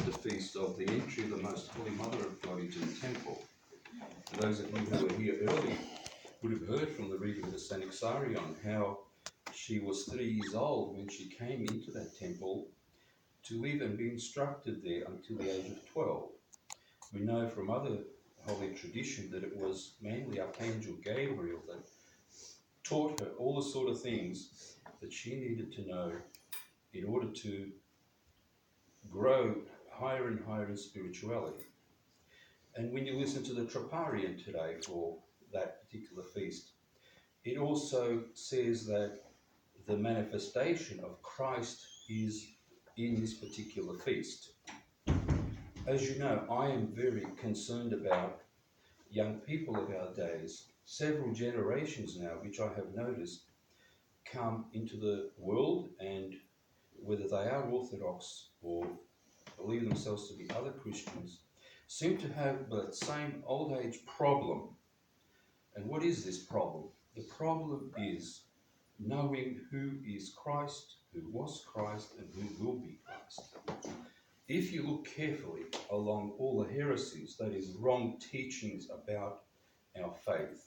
the feast of the entry of the Most Holy Mother of God into the temple. And those of you who were here early would have heard from the reading of the St. Exarion how she was 3 years old when she came into that temple to live and be instructed there until the age of 12. We know from other holy tradition that it was mainly Archangel Gabriel that taught her all the sort of things that she needed to know in order to grow higher and higher in spirituality. And when you listen to the Troparion today for that particular feast, it also says that the manifestation of Christ is in this particular feast. As you know, I am very concerned about young people of our days. Several generations now, which I have noticed, come into the world, and whether they are Orthodox or believe themselves to be other Christians, seem to have the same old age problem. And what is this problem? The problem is knowing who is Christ, who was Christ, and who will be Christ. If you look carefully along all the heresies, that is, wrong teachings about our faith,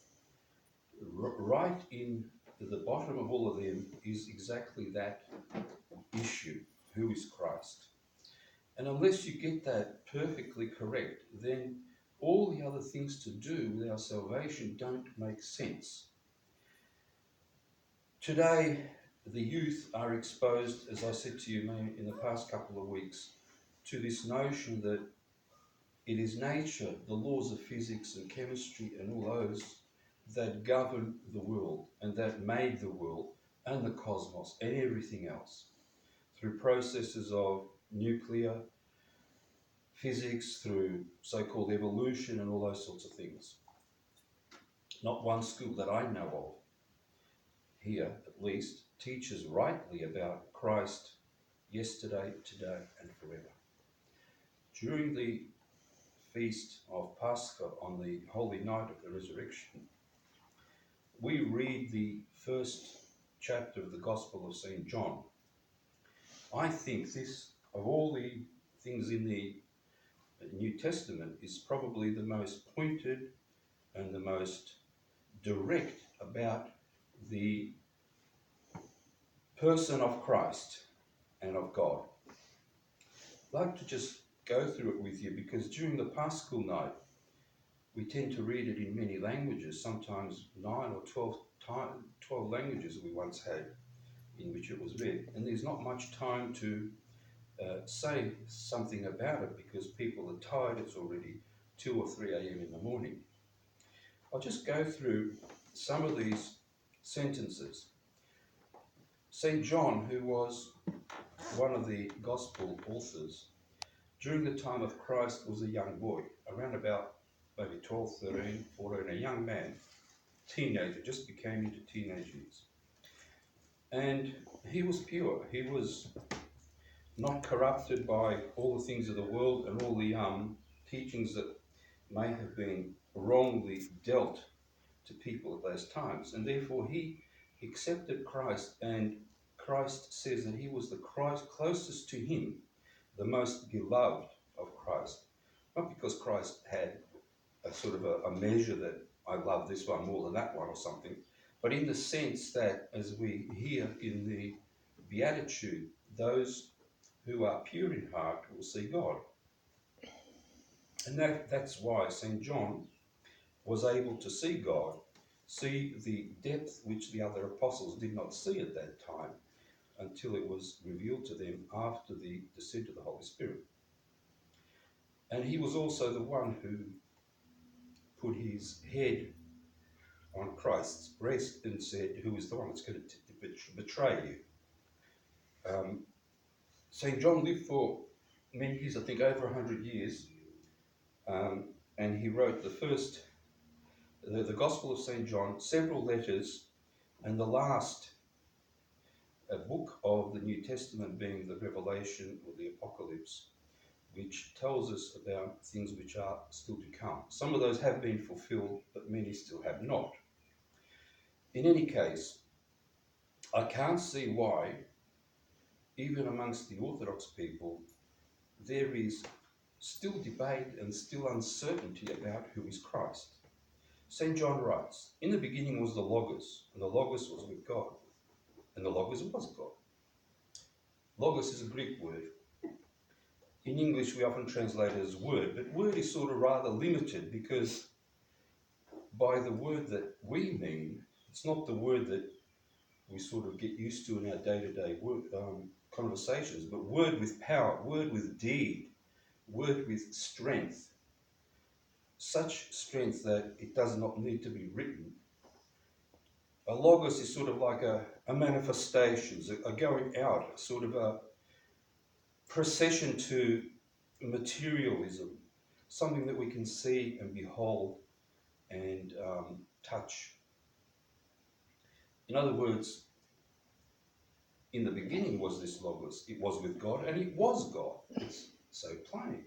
right in the bottom of all of them is exactly that issue: who is Christ? And unless you get that perfectly correct, then all the other things to do with our salvation don't make sense. Today, the youth are exposed, as I said to you in the past couple of weeks, to this notion that it is nature, the laws of physics and chemistry and all those that govern the world and that made the world and the cosmos and everything else through processes of nuclear physics, through so-called evolution and all those sorts of things. Not one school that I know of, here at least, teaches rightly about Christ yesterday, today and forever. During the feast of Pascha, on the holy night of the resurrection, we read the first chapter of the Gospel of St. John. I think this, of all the things in the New Testament, is probably the most pointed and the most direct about the person of Christ and of God. I'd like to just go through it with you, because during the Paschal night we tend to read it in many languages, sometimes 9 or 12 languages we once had in which it was read, and there's not much time to say something about it because people are tired. It's already 2 or 3 a.m. in the morning. I'll just go through some of these sentences. St. John, who was one of the Gospel authors, during the time of Christ was a young boy, around about maybe 12, 13, 14, a young man, teenager, just became into teenage years. And he was pure. He was not corrupted by all the things of the world and all the teachings that may have been wrongly dealt to people at those times. And therefore he accepted Christ, and Christ says that he was the Christ closest to him, the most beloved of Christ. Not because Christ had a sort of a measure that I love this one more than that one or something, but in the sense that, as we hear in the Beatitude, those who are pure in heart will see God. And that's why St. John was able to see God, see the depth which the other apostles did not see at that time until it was revealed to them after the descent of the Holy Spirit. And he was also the one who put his head on Christ's breast and said, who is the one that's going to betray you? St. John lived for many years, I think over 100 years, and he wrote the Gospel of St. John, several letters, and the last book of the New Testament being the Revelation or the Apocalypse, which tells us about things which are still to come. Some of those have been fulfilled, but many still have not. In any case, I can't see why, even amongst the Orthodox people, there is still debate and still uncertainty about who is Christ. St. John writes, "In the beginning was the Logos, and the Logos was with God, and the Logos was God." Logos is a Greek word. In English, we often translate it as word, but word is sort of rather limited because by the word that we mean, it's not the word that we sort of get used to in our day-to-day conversations, but word with power, word with deed, word with strength, such strength that it does not need to be written. A logos is sort of like a manifestation, a going out, sort of a procession to materialism, something that we can see and behold and touch. In other words, in the beginning was this Logos. It was with God and it was God. It's so plain.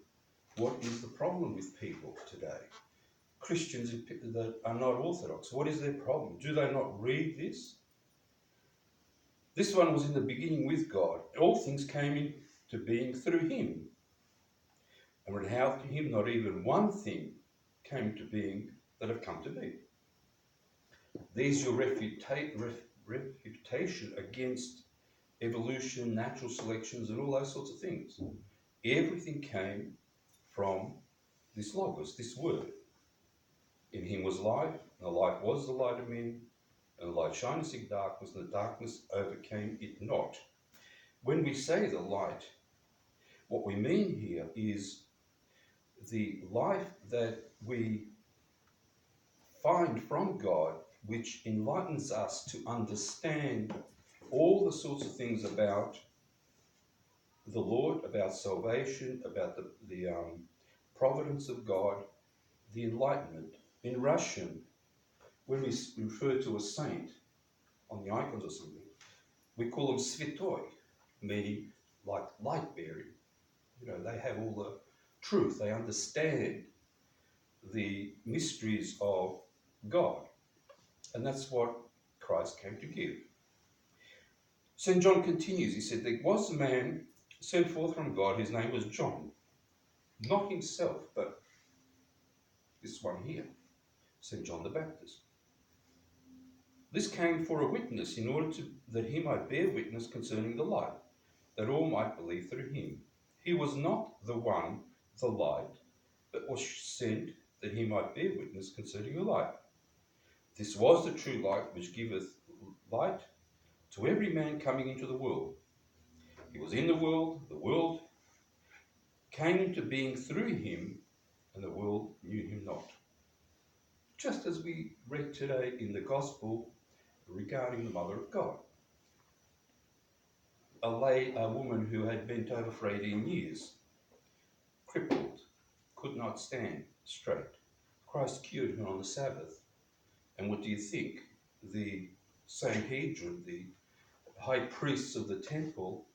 What is the problem with people today? Christians that are not Orthodox, what is their problem? Do they not read this? This one was in the beginning with God. All things came into being through him. And without him, not even one thing came into being that have come to be. There's your refutation against evolution, natural selections, and all those sorts of things. Everything came from this Logos, this word. In him was life, and the life was the light of men, and the light shineth in darkness, and the darkness overcame it not. When we say the light, what we mean here is the life that we find from God, which enlightens us to understand all the sorts of things about the Lord, about salvation, about the providence of God, the enlightenment. In Russian, when we refer to a saint on the icons or something, we call them svetoy, meaning like light bearing. You know, they have all the truth. They understand the mysteries of God. And that's what Christ came to give. St. John continues. He said, there was a man sent forth from God. His name was John. Not himself, but this one here, St. John the Baptist. This came for a witness, in order that he might bear witness concerning the light, that all might believe through him. He was not the one, the light, but was sent that he might bear witness concerning the light. This was the true light, which giveth light to every man coming into the world. He was in the world came into being through him, and the world knew him not. Just as we read today in the Gospel regarding the Mother of God. A woman who had bent over for 18 years, crippled, could not stand straight. Christ cured her on the Sabbath. And what do you think? The Sanhedrin, the high priests of the temple,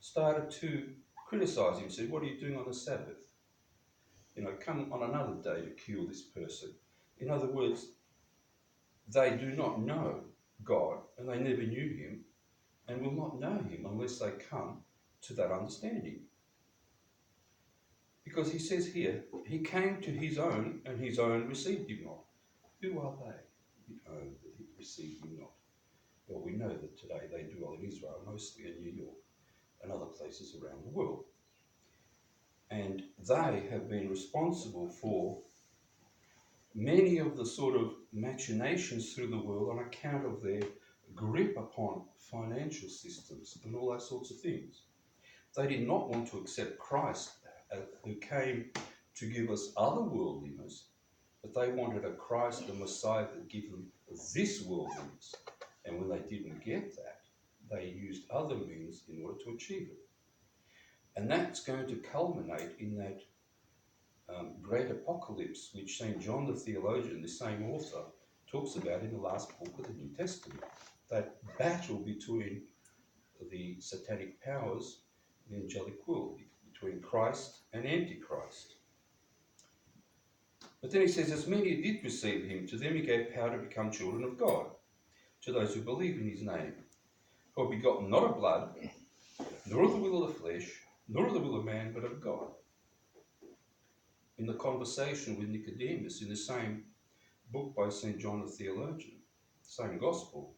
started to criticize him, said, "What are you doing on the Sabbath? You know, come on another day to cure this person." In other words, they do not know God, and they never knew him, and will not know him unless they come to that understanding. Because he says here, he came to his own, and his own received him not. Who are they? The own that he received him not. Well, we know that today they dwell in Israel, mostly in New York, and other places around the world. And they have been responsible for many of the sort of machinations through the world on account of their grip upon financial systems and all those sorts of things. They did not want to accept Christ, who came to give us other worldliness, but they wanted a Christ, the Messiah, that give them this worldliness. And when they didn't get that, they used other means in order to achieve it. And that's going to culminate in that great apocalypse, which St. John the theologian, the same author, talks about in the last book of the New Testament. That battle between the satanic powers, the angelic world, between Christ and Antichrist. But then he says, as many as did receive him, to them he gave power to become children of God, to those who believe in his name, who are begotten not of blood, nor of the will of the flesh, nor of the will of man, but of God. In the conversation with Nicodemus in the same book by St. John the Theologian, same gospel,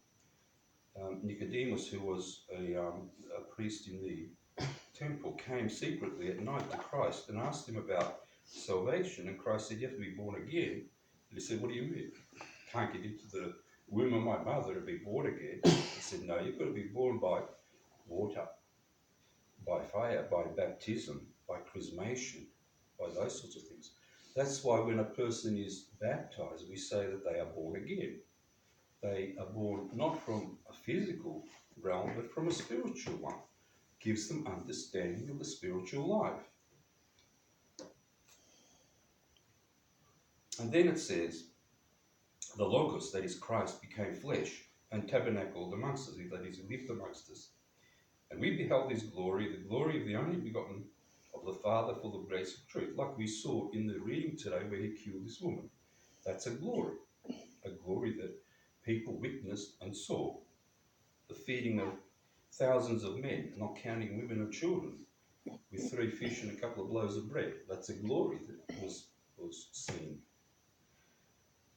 Nicodemus, who was a priest in the temple, came secretly at night to Christ and asked him about salvation. And Christ said, you have to be born again. And he said, what do you mean? Can't get into the womb of my mother to be born again. He said, no, you've got to be born by water, by fire, by baptism, by chrismation, by those sorts of things. That's why when a person is baptized, we say that they are born again. They are born not from a physical realm, but from a spiritual one. Gives them understanding of the spiritual life. And then it says, the Logos, that is Christ, became flesh and tabernacled amongst us, that is, he lived amongst us. And we beheld his glory, the glory of the only begotten of the Father, full of grace and truth, like we saw in the reading today where he killed this woman. That's a glory that people witnessed and saw. The feeding of thousands of men, not counting women and children, with 3 fish and a couple of loaves of bread. That's a glory that was seen.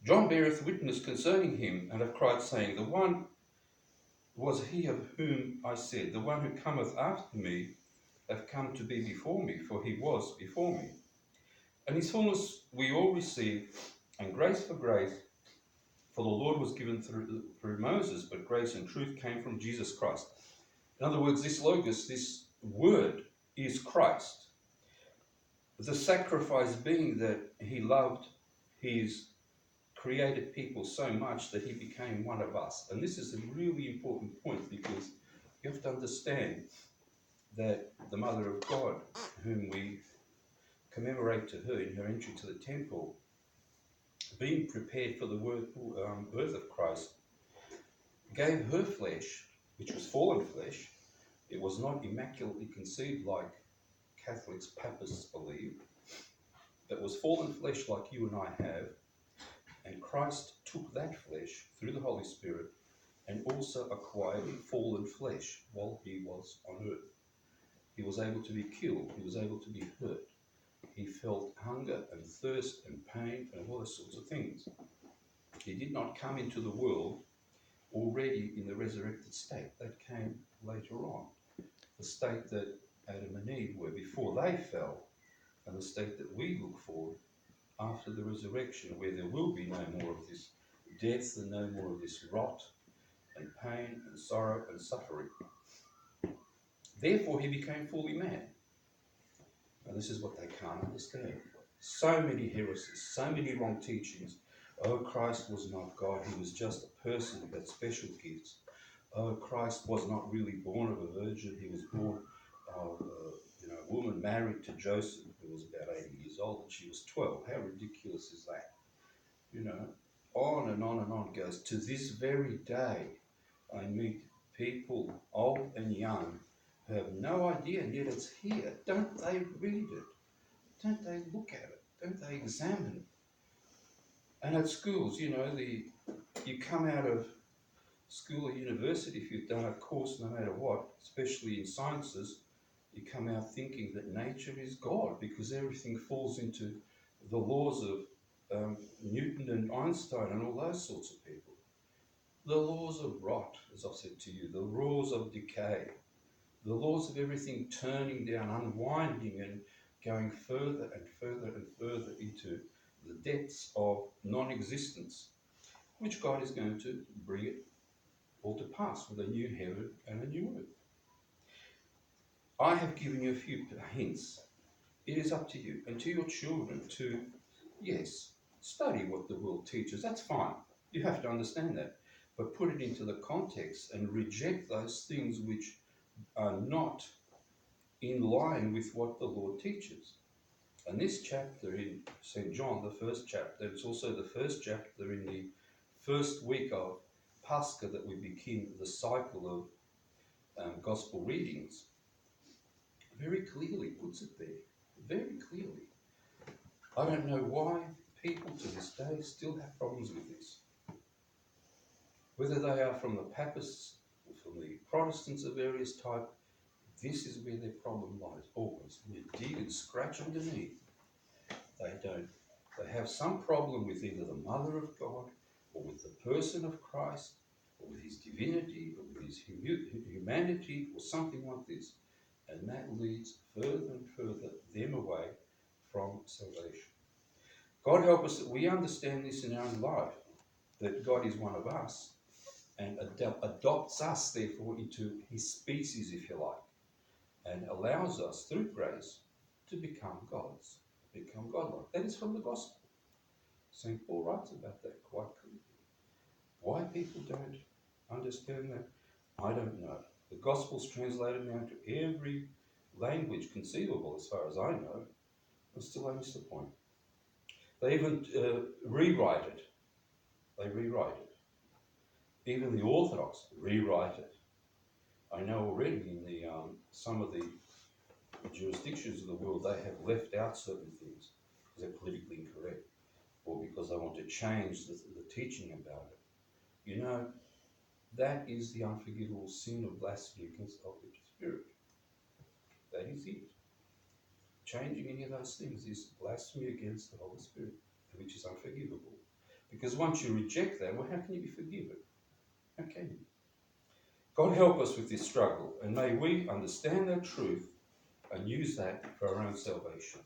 John beareth witness concerning him, and have cried, saying, the one was he of whom I said, the one who cometh after me hath come to be before me, for he was before me. And his fullness we all receive, and grace for grace, for the Lord was given through Moses, but grace and truth came from Jesus Christ. In other words, this Logos, this word, is Christ. The sacrifice being that he loved his created people so much that he became one of us. And this is a really important point, because you have to understand that the Mother of God, whom we commemorate to her in her entry to the temple, being prepared for the birth of Christ, gave her flesh, which was fallen flesh. It was not immaculately conceived like Catholics, Papists believe. That was fallen flesh like you and I have. And Christ took that flesh through the Holy Spirit and also acquired fallen flesh while he was on earth. He was able to be killed. He was able to be hurt. He felt hunger and thirst and pain and all those sorts of things. He did not come into the world already in the resurrected state. That came later on. The state that Adam and Eve were before they fell, and the state that we look for after the resurrection, where there will be no more of this death and no more of this rot and pain and sorrow and suffering. Therefore he became fully man. And this is what they can't understand. So many heresies, so many wrong teachings. Oh, Christ was not God, he was just a person who had special gifts. Oh, Christ was not really born of a virgin, he was born of a woman married to Joseph, who was about 80 years old, and she was 12. How ridiculous is that? On and on and on it goes. To this very day, I meet people, old and young, who have no idea, and yet it's here. Don't they read it? Don't they look at it? Don't they examine it? And at schools, you come out of school or university, if you've done a course no matter what, especially in sciences, you come out thinking that nature is God, because everything falls into the laws of Newton and Einstein and all those sorts of people. The laws of rot, as I've said to you, the laws of decay, the laws of everything turning down, unwinding and going further and further and further into the depths of non-existence, which God is going to bring it all to pass with a new heaven and a new earth. I have given you a few hints. It is up to you and to your children to, yes, study what the world teaches. That's fine. You have to understand that. But put it into the context and reject those things which are not in line with what the Lord teaches. And this chapter in St. John, the first chapter, it's also the first chapter in the first week of Pascha that we begin the cycle of gospel readings, very clearly puts it there, very clearly. I don't know why people to this day still have problems with this. Whether they are from the Papists or from the Protestants of various type, This is where their problem lies, always. You dig and scratch underneath. They have some problem with either the Mother of God, or with the person of Christ, or with his divinity, or with his humanity, or something like this. And that leads further and further them away from salvation. God help us that we understand this in our own life, that God is one of us, and adopts us, therefore, into his species, if you like, and allows us, through grace, to become gods, become godlike. That is from the gospel. St. Paul writes about that quite clearly. Why people don't understand that, I don't know. The gospel's translated now into every language conceivable, as far as I know, and still I miss the point. They even rewrite it. They rewrite it. Even the Orthodox rewrite it. I know already in the some of the jurisdictions of the world, they have left out certain things because they're politically incorrect, or because they want to change the teaching about it. You know, that is the unforgivable sin of blasphemy against the Holy Spirit. That is it. Changing any of those things is blasphemy against the Holy Spirit, which is unforgivable. Because once you reject that, well, how can you be forgiven? How can you? God help us with this struggle, and may we understand that truth and use that for our own salvation.